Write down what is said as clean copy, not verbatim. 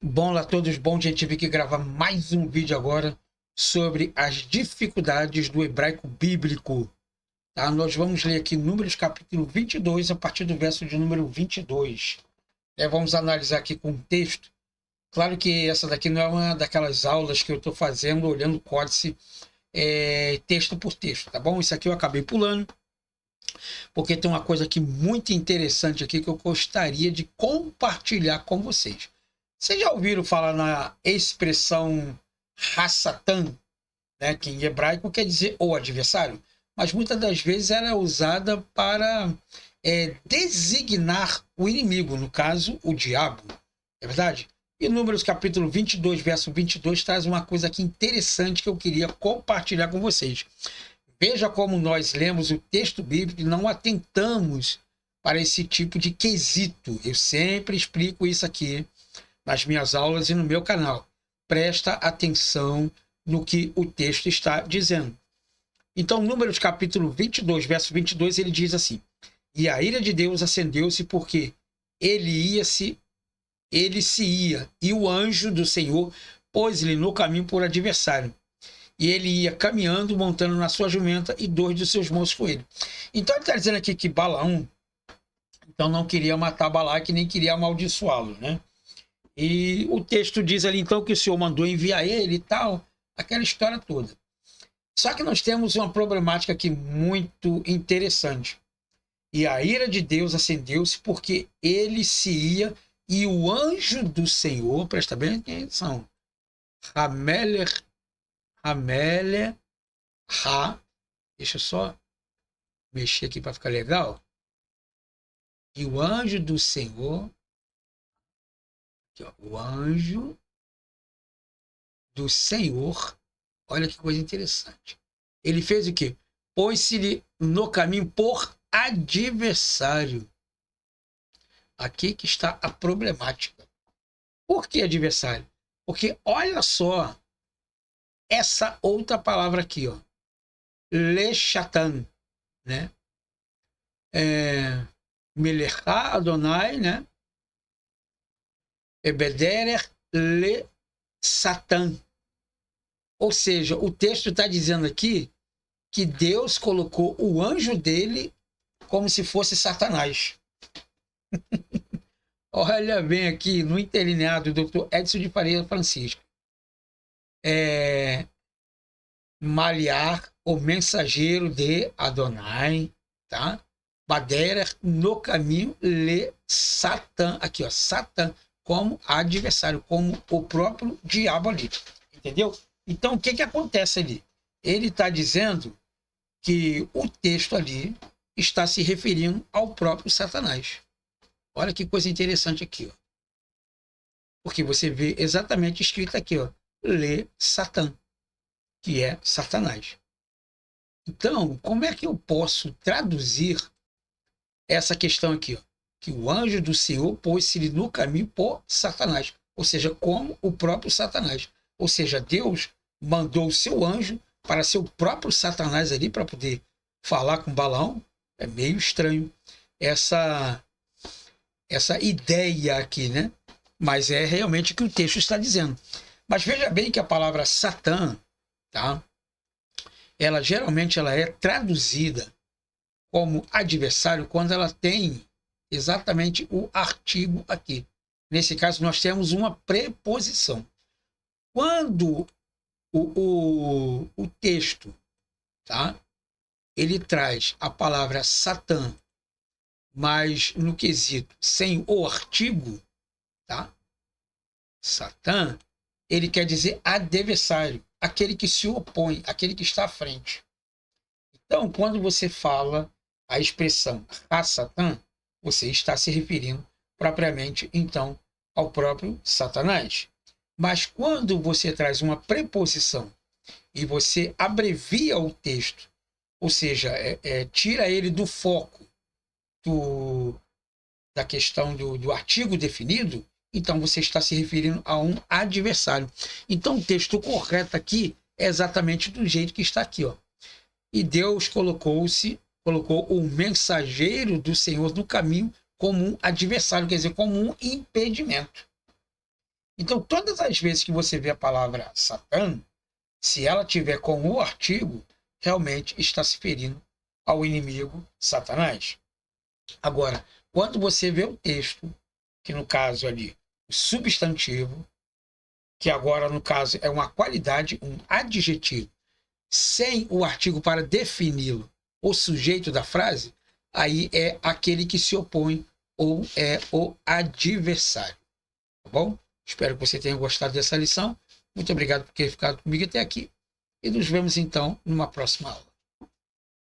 Bom lá todos, bom dia. Tive que gravar mais um vídeo agora sobre as dificuldades do hebraico bíblico. Tá? Nós vamos ler aqui Números capítulo 22, a partir do verso de número 22. Vamos analisar aqui com o texto. Claro que essa daqui não é uma daquelas aulas que eu estou fazendo olhando o códice texto por texto, tá bom? Isso aqui eu acabei pulando, porque tem uma coisa aqui muito interessante aqui que eu gostaria de compartilhar com vocês. Vocês já ouviram falar na expressão Hassatan, né, que em hebraico quer dizer o adversário, mas muitas das vezes ela é usada para designar o inimigo, no caso, o diabo, é verdade? E Números capítulo 22, verso 22, traz uma coisa aqui interessante que eu queria compartilhar com vocês. Veja como nós lemos o texto bíblico e não atentamos para esse tipo de quesito. Eu sempre explico isso aqui nas minhas aulas e no meu canal. Presta atenção no que o texto está dizendo. Então, Números capítulo 22, verso 22, ele diz assim: E a ira de Deus acendeu-se porque ele se ia, e o anjo do Senhor pôs-lhe no caminho por adversário. E ele ia caminhando, montando na sua jumenta, e 2 dos seus moços com ele. Então ele está dizendo aqui que Balaão então não queria matar Balaque, nem queria amaldiçoá-lo, né? E o texto diz ali então que o Senhor mandou enviar ele e tal, aquela história toda. Só que nós temos uma problemática aqui muito interessante. E a ira de Deus acendeu-se porque ele se ia e o anjo do Senhor, presta bem atenção, Hameler, deixa eu só mexer aqui para ficar legal. E o anjo do Senhor, aqui, ó, o anjo do Senhor, olha que coisa interessante. Ele fez o quê? Pôs-se no caminho por adversário. Aqui que está a problemática. Por que adversário? Porque olha só essa outra palavra aqui, ó. Lechatan, né? Melechá Adonai, né? Ebederer le Satan. Ou seja, o texto está dizendo aqui que Deus colocou o anjo dele como se fosse Satanás. Olha bem aqui no interlineado do Dr. Edson de Faria Francisco. Maliar, o mensageiro de Adonai, tá? Baderer, no caminho, le Satan. Aqui, ó, Satan como adversário, como o próprio diabo ali. Entendeu? Então, o que acontece ali? Ele está dizendo que o texto ali está se referindo ao próprio Satanás. Olha que coisa interessante aqui, ó. Porque você vê exatamente escrito aqui, ó, Le Satan, que é Satanás. Então, como é que eu posso traduzir essa questão aqui, ó? Que o anjo do Senhor pôs-se no caminho por Satanás, ou seja, como o próprio Satanás. Ou seja, Deus mandou o seu anjo para ser o próprio Satanás ali para poder falar com Balaão. É meio estranho essa ideia aqui, né? Mas é realmente o que o texto está dizendo. Mas veja bem que a palavra Satã, tá? Ela geralmente é traduzida como adversário quando ela tem exatamente o artigo aqui. Nesse caso, nós temos uma preposição. Quando o texto, tá? Ele traz a palavra Satã, mas no quesito sem o artigo, tá? Satã, ele quer dizer adversário, aquele que se opõe, aquele que está à frente. Então, quando você fala a expressão Satã, você está se referindo propriamente, então, ao próprio Satanás. Mas quando você traz uma preposição e você abrevia o texto, ou seja, tira ele do foco da questão do artigo definido, então você está se referindo a um adversário. Então o texto correto aqui é exatamente do jeito que está aqui, ó. E Deus colocou o mensageiro do Senhor no caminho como um adversário, quer dizer, como um impedimento. Então, todas as vezes que você vê a palavra Satã, se ela tiver com o artigo, realmente está se referindo ao inimigo Satanás. Agora, quando você vê o texto, que no caso ali, o substantivo, que agora no caso é uma qualidade, um adjetivo, sem o artigo para defini-lo, o sujeito da frase, aí é aquele que se opõe ou é o adversário. Tá bom? Espero que você tenha gostado dessa lição. Muito obrigado por ter ficado comigo até aqui. E nos vemos então numa próxima aula.